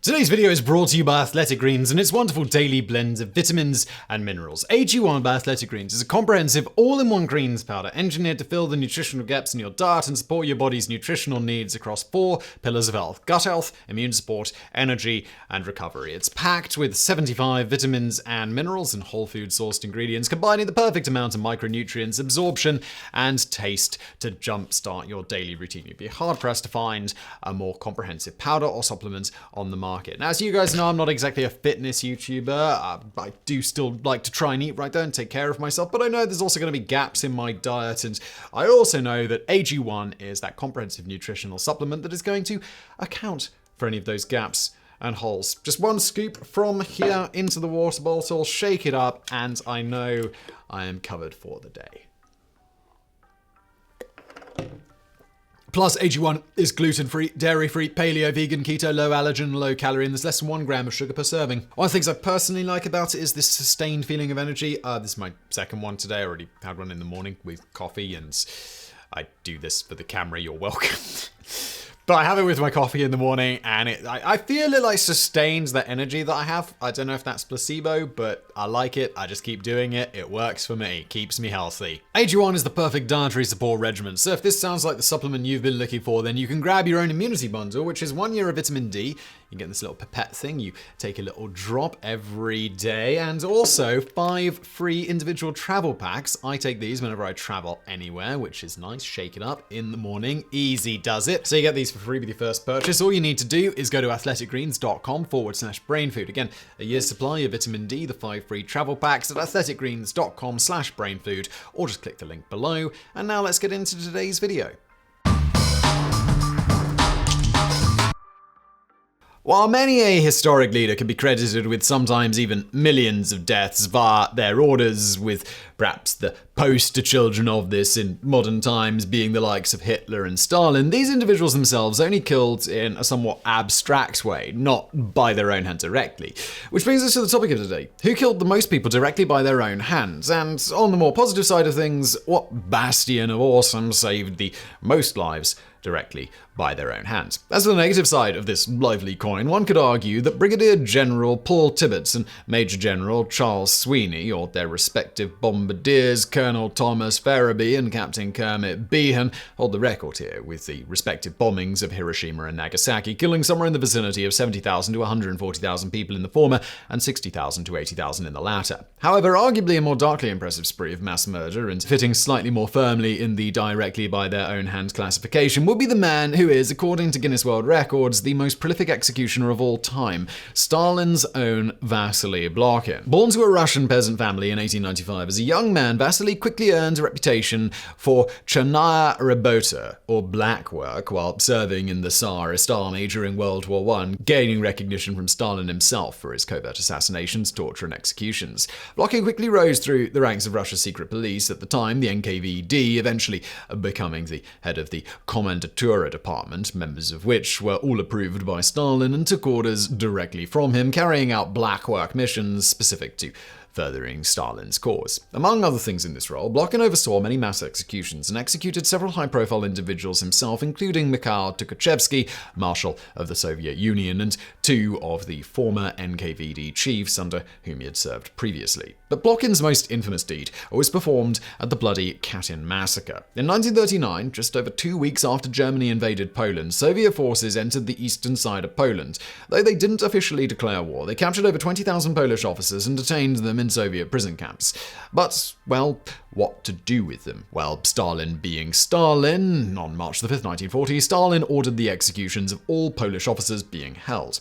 Today's video is brought to you by Athletic Greens and its wonderful daily blend of vitamins and minerals. AG1 by Athletic Greens is a comprehensive all-in-one greens powder engineered to fill the nutritional gaps in your diet and support your body's nutritional needs across 4 pillars of health: gut health, immune support, energy, and recovery. It's packed with 75 vitamins and minerals and whole food sourced ingredients, combining the perfect amount of micronutrients, absorption, and taste to jumpstart your daily routine. You'd be hard-pressed to find a more comprehensive powder or supplement on the market. Now, as you guys know, I'm not exactly a fitness YouTuber. I do still like to try and eat right there and take care of myself, but I know there's also going to be gaps in my diet, and I also know that AG1 is that comprehensive nutritional supplement that is going to account for any of those gaps and holes. Just one scoop from here into the water bottle, shake it up, and I know I am covered for the day. Plus, AG1 is gluten-free, dairy-free, paleo, vegan, keto, low allergen, low calorie, and there's less than 1 gram of sugar per serving. One of the things I personally like about it is this sustained feeling of energy. This is my second one today. I already had one in the morning with coffee, and I do this for the camera. You're welcome. But I have it with my coffee in the morning, and I feel it like sustains the energy that I have. I don't know if that's placebo, but I like it. I just keep doing it. It works for me. Keeps me healthy. AG1 is the perfect dietary support regimen. So if this sounds like the supplement you've been looking for, then you can grab your own immunity bundle, which is 1 year of vitamin D. You get this little pipette thing. You take a little drop every day, and also 5 free individual travel packs. I take these whenever I travel anywhere, which is nice. Shake it up in the morning. Easy does it. So you get these for free with your first purchase. All you need to do is go to athleticgreens.com/brainfood. Again, a year's supply of vitamin D, the 5 free travel packs at athleticgreens.com/brainfood, or just click the link below. And now let's get into today's video. While many a historic leader can be credited with sometimes even millions of deaths via their orders, with perhaps the poster children of this in modern times being the likes of Hitler and Stalin, these individuals themselves only killed in a somewhat abstract way, not by their own hand directly. Which brings us to the topic of today: who killed the most people directly by their own hands? And on the more positive side of things, what bastion of awesome saved the most lives directly by their own hands? As for the negative side of this lively coin, one could argue that Brigadier General Paul Tibbets and Major General Charles Sweeney, or their respective bombardiers Colonel Thomas Farabee and Captain Kermit Behan, hold the record here with the respective bombings of Hiroshima and Nagasaki, killing somewhere in the vicinity of 70,000 to 140,000 people in the former and 60,000 to 80,000 in the latter. However, arguably a more darkly impressive spree of mass murder, and fitting slightly more firmly in the directly by their own hand classification, would be the man who is, according to Guinness World Records, the most prolific executioner of all time, Stalin's own Vasily Blokhin. Born to a Russian peasant family in 1895, as a young man, Vasily quickly earned a reputation for chernaya rabota, or black work, while serving in the Tsarist army during World War I, gaining recognition from Stalin himself for his covert assassinations, torture, and executions. Blokhin quickly rose through the ranks of Russia's secret police, at the time the NKVD, eventually becoming the head of the Kommandatura department, members of which were all approved by Stalin and took orders directly from him, carrying out black work missions specific to furthering Stalin's cause. Among other things in this role, Blokhin oversaw many mass executions and executed several high-profile individuals himself, including Mikhail Tukhachevsky, Marshal of the Soviet Union, and 2 of the former NKVD chiefs under whom he had served previously. But Blokhin's most infamous deed was performed at the bloody Katyn massacre. In 1939, just over 2 weeks after Germany invaded Poland, Soviet forces entered the eastern side of Poland. Though they didn't officially declare war, they captured over 20,000 Polish officers and detained them in Soviet prison camps. But, well, what to do with them? Well, Stalin being Stalin, on March 5th, 1940, Stalin ordered the executions of all Polish officers being held.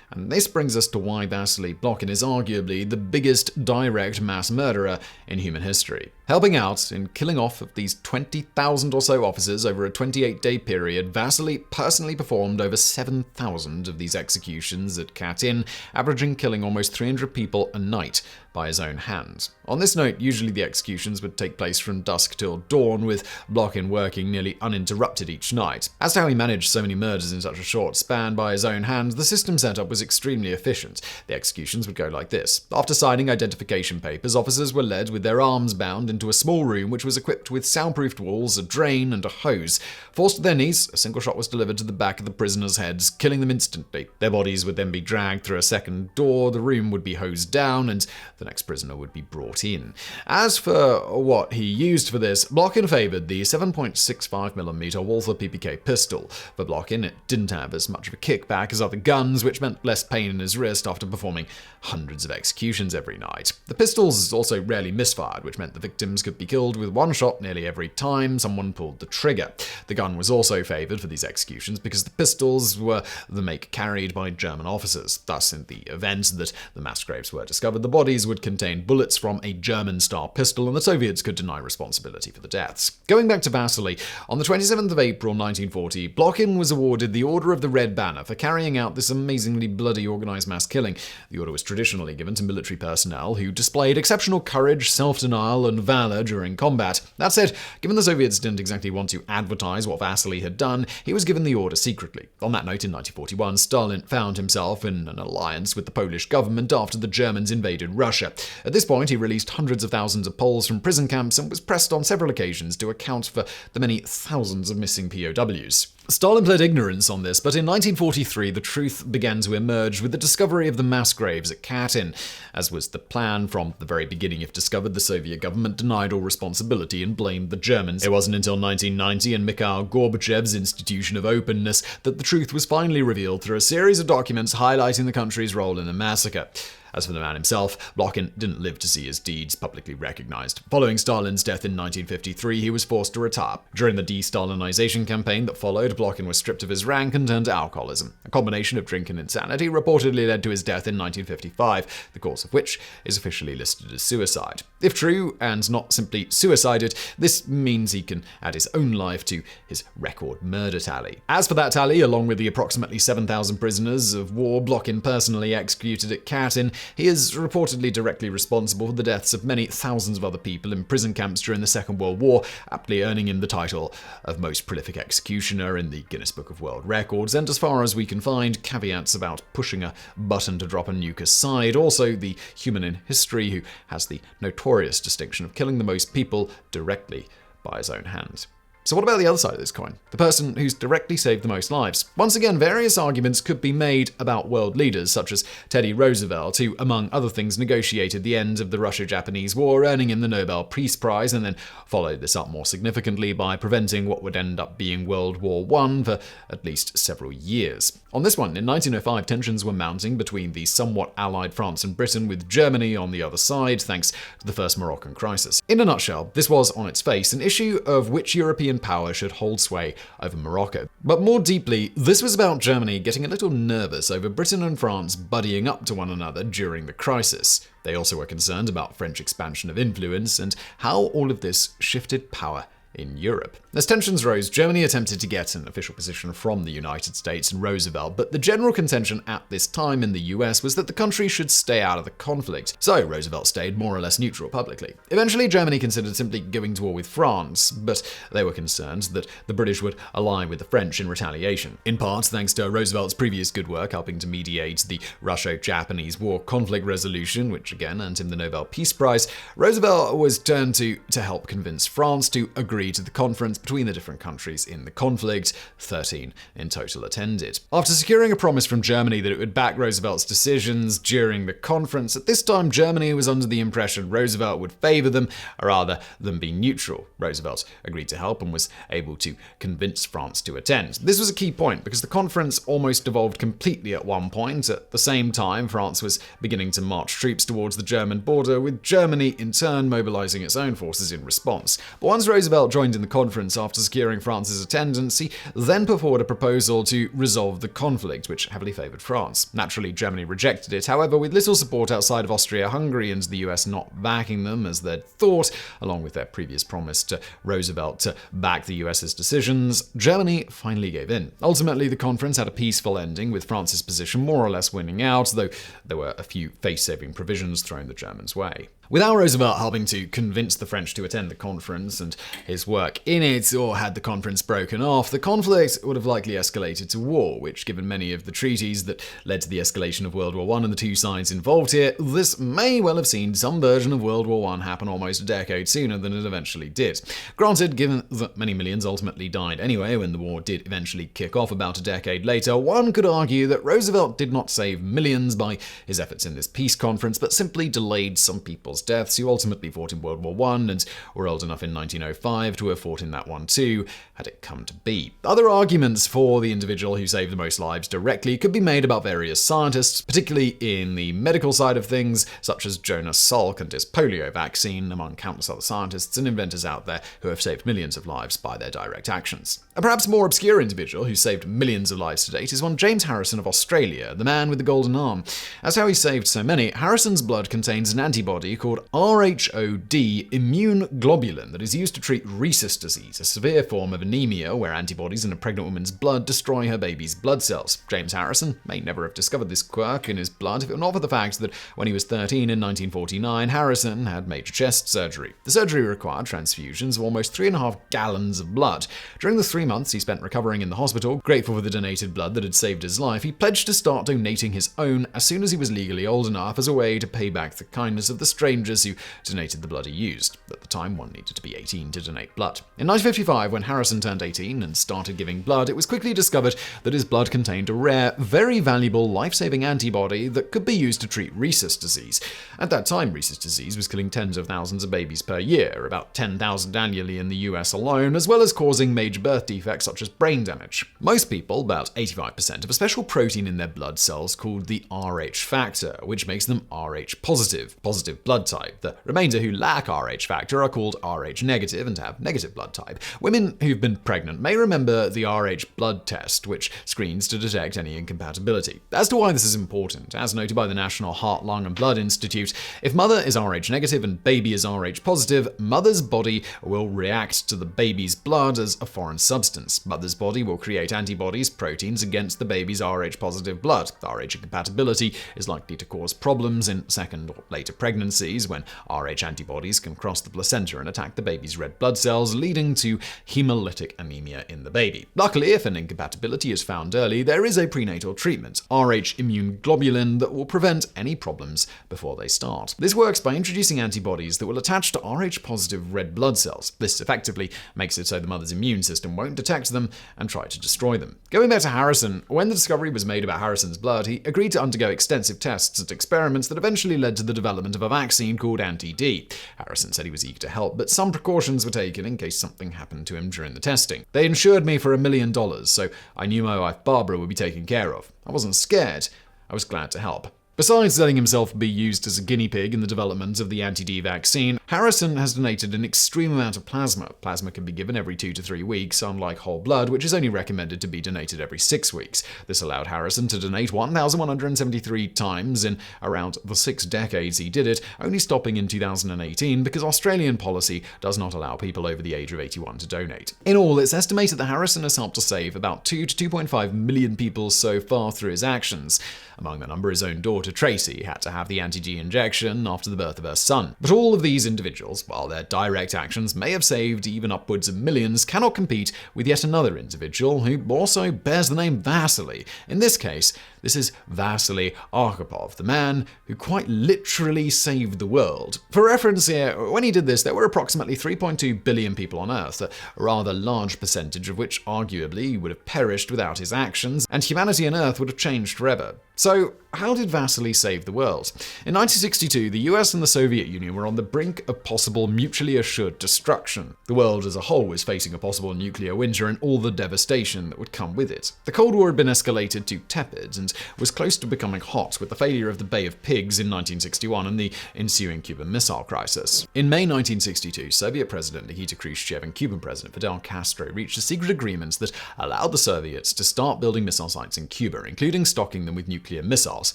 And this brings us to why Vasily Blokhin is arguably the biggest direct mass murderer in human history. Helping out in killing off of these 20,000 or so officers over a 28-day period, Vasily personally performed over 7,000 of these executions at Katyn, averaging killing almost 300 people a night by his own hands. On this note, usually the executions would take place from dusk till dawn, with Blokhin working nearly uninterrupted each night. As to how he managed so many murders in such a short span by his own hands, the system setup was extremely efficient. The executions would go like this. After signing identification papers, officers were led with their arms bound into into a small room which was equipped with soundproofed walls, a drain, and a hose. Forced to their knees, a single shot was delivered to the back of the prisoners' heads, killing them instantly. Their bodies would then be dragged through a second door, the room would be hosed down, and the next prisoner would be brought in. As for what he used for this, Blokhin favoured the 7.65mm Walther PPK pistol. For Blokhin, it didn't have as much of a kickback as other guns, which meant less pain in his wrist after performing hundreds of executions every night. The pistols also rarely misfired, which meant the victims could be killed with one shot nearly every time someone pulled the trigger. The gun was also favoured for these executions because the pistols were the make carried by German officers. Thus, in the event that the mass graves were discovered, the bodies would contain bullets from a German-style pistol, and the Soviets could deny responsibility for the deaths. Going back to Vasily, on the 27th of April 1940, Blokhin was awarded the Order of the Red Banner for carrying out this amazingly bloody organised mass killing. The order was traditionally given to military personnel who displayed exceptional courage, self-denial, and valour during combat. That said, given the Soviets didn't exactly want to advertise what Vasily had done, he was given the order secretly. On that note, in 1941, Stalin found himself in an alliance with the Polish government after the Germans invaded Russia. At this point, he released hundreds of thousands of Poles from prison camps and was pressed on several occasions to account for the many thousands of missing POWs. Stalin pled ignorance on this, but in 1943 the truth began to emerge with the discovery of the mass graves at Katyn. As was the plan from the very beginning, if discovered, the Soviet government denied all responsibility and blamed the Germans. It wasn't until 1990 and Mikhail Gorbachev's Institution of Openness that the truth was finally revealed through a series of documents highlighting the country's role in the massacre. As for the man himself, Blokhin didn't live to see his deeds publicly recognized. Following Stalin's death in 1953, he was forced to retire. During the de-Stalinization campaign that followed, Blokhin was stripped of his rank and turned to alcoholism. A combination of drink and insanity reportedly led to his death in 1955, the cause of which is officially listed as suicide. If true, and not simply suicided, this means he can add his own life to his record murder tally. As for that tally, along with the approximately 7,000 prisoners of war Blokhin personally executed at Katyn, he is reportedly directly responsible for the deaths of many thousands of other people in prison camps during the Second World War, aptly earning him the title of most prolific executioner in the Guinness Book of World Records, and as far as we can find, caveats about pushing a button to drop a nuke aside, also the human in history who has the notorious distinction of killing the most people directly by his own hand. So what about the other side of this coin? The person who's directly saved the most lives. Once again, various arguments could be made about world leaders, such as Teddy Roosevelt, who, among other things, negotiated the end of the Russia-Japanese War, earning him the Nobel Peace Prize, and then followed this up more significantly by preventing what would end up being World War I for at least several years. On this one, in 1905, tensions were mounting between the somewhat allied France and Britain, with Germany on the other side, thanks to the First Moroccan Crisis. In a nutshell, this was, on its face, an issue of which European power should hold sway over Morocco. But more deeply, this was about Germany getting a little nervous over Britain and France buddying up to one another during the crisis. They also were concerned about French expansion of influence and how all of this shifted power in Europe. As tensions rose, Germany attempted to get an official position from the United States and Roosevelt, but the general contention at this time in the US was that the country should stay out of the conflict, so Roosevelt stayed more or less neutral publicly. Eventually, Germany considered simply going to war with France, but they were concerned that the British would ally with the French in retaliation. In part, thanks to Roosevelt's previous good work helping to mediate the Russo-Japanese War conflict resolution, which again earned him the Nobel Peace Prize, Roosevelt was turned to help convince France to agree to the conference between the different countries in the conflict. 13 in total attended. After securing a promise from Germany that it would back Roosevelt's decisions during the conference, at this time Germany was under the impression Roosevelt would favor them rather than be neutral. Roosevelt agreed to help and was able to convince France to attend. This was a key point because the conference almost devolved completely at one point. At the same time, France was beginning to march troops towards the German border, with Germany in turn mobilizing its own forces in response. But once Roosevelt joined in the conference after securing France's attendance, he then put forward a proposal to resolve the conflict, which heavily favored France. Naturally, Germany rejected it, however, with little support outside of Austria-Hungary and the US not backing them as they'd thought, along with their previous promise to Roosevelt to back the US's decisions. Germany finally gave in. Ultimately, the conference had a peaceful ending, with France's position more or less winning out, though there were a few face-saving provisions thrown the Germans' way. Without Roosevelt helping to convince the French to attend the conference and his work in it, or had the conference broken off, the conflict would have likely escalated to war, which, given many of the treaties that led to the escalation of World War I and the two sides involved here, this may well have seen some version of World War I happen almost a decade sooner than it eventually did. Granted, given that many millions ultimately died anyway when the war did eventually kick off about a decade later, one could argue that Roosevelt did not save millions by his efforts in this peace conference, but simply delayed some people's deaths who ultimately fought in World War I and were old enough in 1905 to have fought in that one too, had it come to be. Other arguments for the individual who saved the most lives directly could be made about various scientists, particularly in the medical side of things, such as Jonas Salk and his polio vaccine, among countless other scientists and inventors out there who have saved millions of lives by their direct actions. A perhaps more obscure individual who saved millions of lives to date is one James Harrison of Australia, the man with the golden arm. As how he saved so many, Harrison's blood contains an antibody called RHOD immune globulin that is used to treat rhesus disease, a severe form of anemia where antibodies in a pregnant woman's blood destroy her baby's blood cells. James Harrison may never have discovered this quirk in his blood if it were not for the fact that when he was 13 in 1949, Harrison had major chest surgery. The surgery required transfusions of almost 3.5 gallons of blood. During the 3 months he spent recovering in the hospital, grateful for the donated blood that had saved his life, he pledged to start donating his own as soon as he was legally old enough as a way to pay back the kindness of the strangers who donated the blood he used. At the time, one needed to be 18 to donate blood. In 1955, when Harrison turned 18 and started giving blood, it was quickly discovered that his blood contained a rare, very valuable, life-saving antibody that could be used to treat rhesus disease. At that time, rhesus disease was killing tens of thousands of babies per year, about 10,000 annually in the US alone, as well as causing major birth defects such as brain damage. Most people, about 85%, have a special protein in their blood cells called the Rh factor, which makes them Rh positive blood type. The remainder who lack Rh factor are called Rh negative and have negative blood type. Women who've been pregnant may remember the Rh blood test, which screens to detect any incompatibility. As to why this is important, as noted by the National Heart, Lung and Blood Institute, if mother is Rh negative and baby is Rh positive, mother's body will react to the baby's blood as a foreign substance. Mother's body will create antibodies, proteins, against the baby's Rh positive blood. Rh incompatibility is likely to cause problems in second or later pregnancies when Rh antibodies can cross the placenta and attack the baby's red blood cells, leading to hemolytic anemia in the baby. Luckily, if an incompatibility is found early, there is a prenatal treatment, Rh immune globulin, that will prevent any problems before they start. This works by introducing antibodies that will attach to Rh positive red blood cells. This effectively makes it so the mother's immune system won't detect them and try to destroy them. Going back to Harrison, when the discovery was made about Harrison's blood, he agreed to undergo extensive tests and experiments that eventually led to the development of a vaccine called Anti-D. Harrison said he was eager to help, but some precautions were taken in case something happened to him during the testing. They insured me for $1 million, so I knew my wife Barbara would be taken care of. I wasn't scared. I was glad to help. Besides letting himself be used as a guinea pig in the development of the anti-D vaccine, Harrison has donated an extreme amount of plasma. Plasma can be given every 2 to 3 weeks, unlike whole blood, which is only recommended to be donated every 6 weeks. This allowed Harrison to donate 1,173 times in around the 6 decades he did it, only stopping in 2018 because Australian policy does not allow people over the age of 81 to donate. In all, it's estimated that Harrison has helped to save about 2 to 2.5 million people so far through his actions. Among the number, his own daughter Tracy had to have the anti-G injection after the birth of her son. But all of these individuals, while their direct actions may have saved even upwards of millions, cannot compete with yet another individual who also bears the name Vasily. In this case, this is Vasily Arkhipov, the man who quite literally saved the world. For reference here, when he did this, there were approximately 3.2 billion people on Earth, a rather large percentage of which arguably would have perished without his actions, and humanity on Earth would have changed forever. So, how did Vasily save the world? In 1962, the US and the Soviet Union were on the brink of possible mutually assured destruction. The world as a whole was facing a possible nuclear winter and all the devastation that would come with it. The Cold War had been escalated to tepid and was close to becoming hot with the failure of the Bay of Pigs in 1961 and the ensuing Cuban Missile Crisis. In May 1962, Soviet President Nikita Khrushchev and Cuban President Fidel Castro reached a secret agreement that allowed the Soviets to start building missile sites in Cuba, including stocking them with nuclear missiles.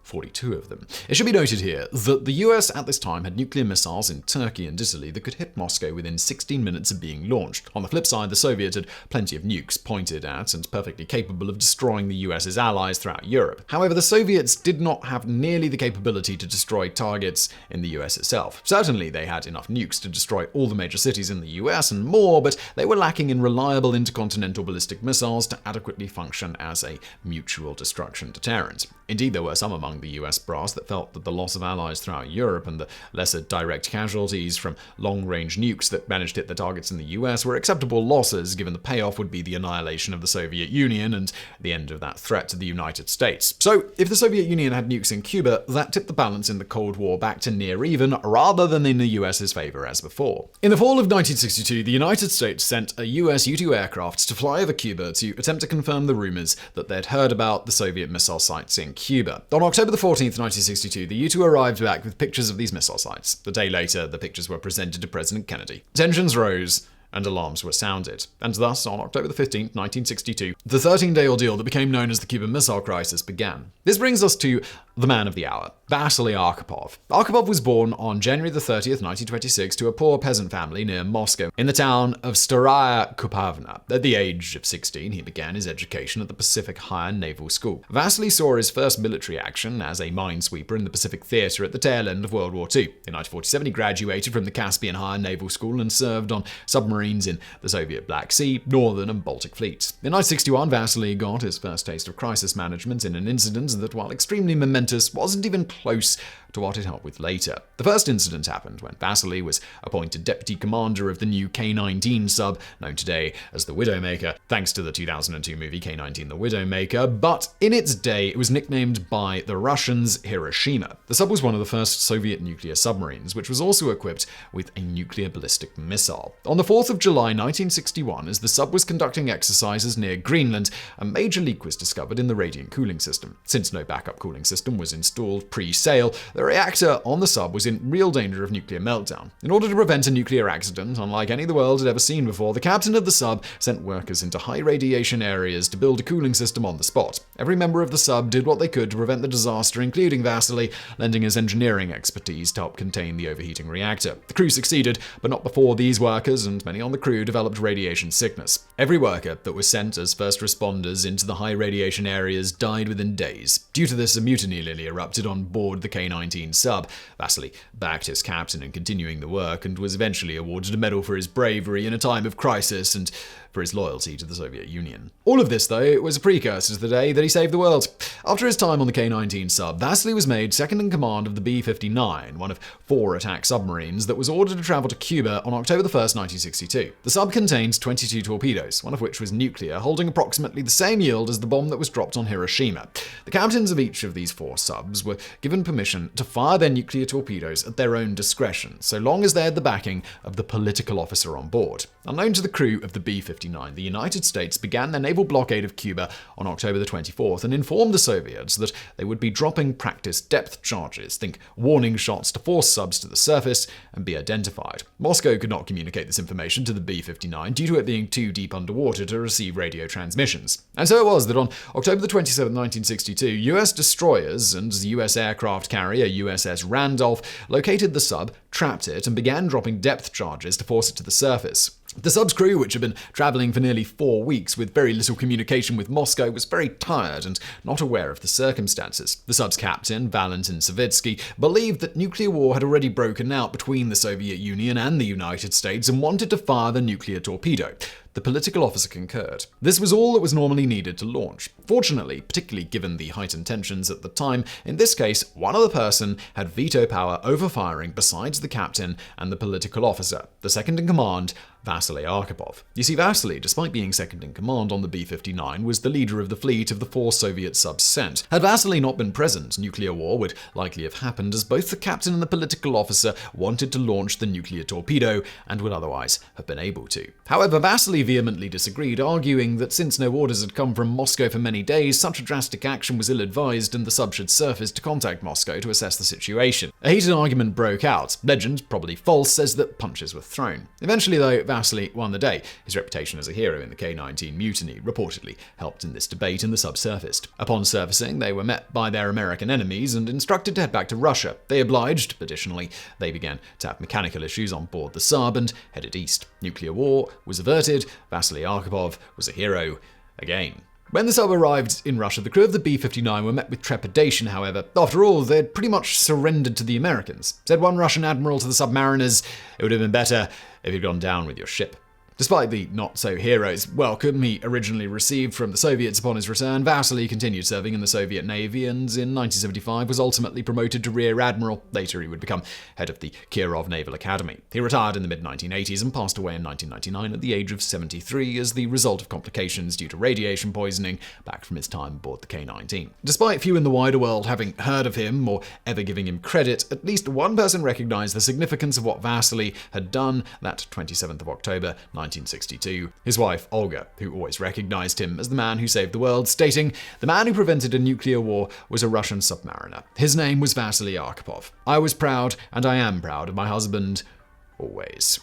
42 of them. It should be noted here that the US at this time had nuclear missiles in Turkey and Italy that could hit Moscow within 16 minutes of being launched. On the flip side, the Soviets had plenty of nukes pointed at and perfectly capable of destroying the US's allies throughout Europe. However, the Soviets did not have nearly the capability to destroy targets in the US itself. Certainly, they had enough nukes to destroy all the major cities in the US and more, but they were lacking in reliable intercontinental ballistic missiles to adequately function as a mutual destruction deterrent. Indeed, there were some among the US brass that felt that the loss of allies throughout Europe and the lesser direct casualties from long-range nukes that managed to hit the targets in the US were acceptable losses, given the payoff would be the annihilation of the Soviet Union and the end of that threat to the United States. So, if the Soviet Union had nukes in Cuba, that tipped the balance in the Cold War back to near even, rather than in the US's favor as before. In the fall of 1962, the United States sent a US U-2 aircraft to fly over Cuba to attempt to confirm the rumors that they'd heard about the Soviet missile sites in Cuba. On October 14th, 1962, the U-2 arrived back with pictures of these missile sites. A day later, the pictures were presented to President Kennedy. Tensions rose, and alarms were sounded. And thus, on October 15, 1962, the 13-day ordeal that became known as the Cuban Missile Crisis began. This brings us to the man of the hour, Vasily Arkhipov. Arkhipov was born on January 30th, 1926, to a poor peasant family near Moscow, in the town of Staraya Kupovna. At the age of 16, he began his education at the Pacific Higher Naval School. Vasily saw his first military action as a minesweeper in the Pacific Theater at the tail end of World War II. In 1947, he graduated from the Caspian Higher Naval School and served on submarines in the Soviet Black Sea, Northern and Baltic fleets. In 1961, Vasily got his first taste of crisis management in an incident that, while extremely momentous, wasn't even close to what it helped with later. The first incident happened when Vasily was appointed deputy commander of the new K-19 sub, known today as the Widowmaker, thanks to the 2002 movie K-19 The Widowmaker, but in its day it was nicknamed by the Russians Hiroshima. The sub was one of the first Soviet nuclear submarines, which was also equipped with a nuclear ballistic missile. On the 4th of July 1961, as the sub was conducting exercises near Greenland, a major leak was discovered in the radiant cooling system. Since no backup cooling system was installed pre-sale, the reactor on the sub was in real danger of nuclear meltdown. In order to prevent a nuclear accident, unlike any the world had ever seen before, the captain of the sub sent workers into high radiation areas to build a cooling system on the spot. Every member of the sub did what they could to prevent the disaster, including Vasily, lending his engineering expertise to help contain the overheating reactor. The crew succeeded, but not before these workers and many on the crew developed radiation sickness. Every worker that was sent as first responders into the high radiation areas died within days. Due to this, a mutiny nearly erupted on board the K-19 sub. Vasily backed his captain in continuing the work and was eventually awarded a medal for his bravery in a time of crisis and for his loyalty to the Soviet Union. All of this, though, was a precursor to the day that he saved the world. After his time on the K-19 sub, Vasily was made second in command of the B-59, one of 4 attack submarines that was ordered to travel to Cuba on October 1st, 1962. The sub contained 22 torpedoes, one of which was nuclear, holding approximately the same yield as the bomb that was dropped on Hiroshima. The captains of each of these 4 subs were given permission to fire their nuclear torpedoes at their own discretion, so long as they had the backing of the political officer on board. Unknown to the crew of the B-59, the United States began their naval blockade of Cuba on October the 24th and informed the Soviets that they would be dropping practice depth charges, think warning shots to force subs to the surface and be identified. Moscow could not communicate this information to the B-59 due to it being too deep underwater to receive radio transmissions. And so it was that on October the 27th, 1962, US destroyers and US aircraft carrier USS Randolph located the sub, trapped it, and began dropping depth charges to force it to the surface. The sub's crew, which had been traveling for nearly 4 weeks with very little communication with Moscow, was very tired and not aware of the circumstances. The sub's captain, Valentin Savitsky, believed that nuclear war had already broken out between the Soviet Union and the United States and wanted to fire the nuclear torpedo. The political officer concurred. This was all that was normally needed to launch. Fortunately, particularly given the heightened tensions at the time, in this case, one other person had veto power over firing besides the captain and the political officer, the second in command, Vasily Arkhipov. You see, Vasily, despite being second in command on the B-59, was the leader of the fleet of the 4 Soviet subs sent. Had Vasily not been present, nuclear war would likely have happened, as both the captain and the political officer wanted to launch the nuclear torpedo and would otherwise have been able to. However, Vasily vehemently disagreed, arguing that since no orders had come from Moscow for many many days, such a drastic action was ill-advised and the sub should surface to contact Moscow to assess the situation. A heated argument broke out. Legend, probably false, says that punches were thrown. Eventually, though, Vasily won the day. His reputation as a hero in the K-19 mutiny reportedly helped in this debate, and the sub surfaced. Upon surfacing, they were met by their American enemies and instructed to head back to Russia. They obliged. Additionally, they began to have mechanical issues on board the sub and headed east. Nuclear war was averted. Vasily Arkhipov was a hero again. When the sub arrived in Russia, the crew of the B-59 were met with trepidation, however. After all, they'd pretty much surrendered to the Americans. Said one Russian admiral to the submariners, "It would have been better if you'd gone down with your ship." Despite the not-so-hero's welcome he originally received from the Soviets upon his return, Vasily continued serving in the Soviet Navy and in 1975 was ultimately promoted to Rear Admiral. Later he would become head of the Kirov Naval Academy. He retired in the mid-1980s and passed away in 1999 at the age of 73 as the result of complications due to radiation poisoning back from his time aboard the K-19. Despite few in the wider world having heard of him or ever giving him credit, at least one person recognized the significance of what Vasily had done that 27th of October, 1962. His wife, Olga, who always recognized him as the man who saved the world, stating, "The man who prevented a nuclear war was a Russian submariner. His name was Vasily Arkhipov. I was proud, and I am proud of my husband, always."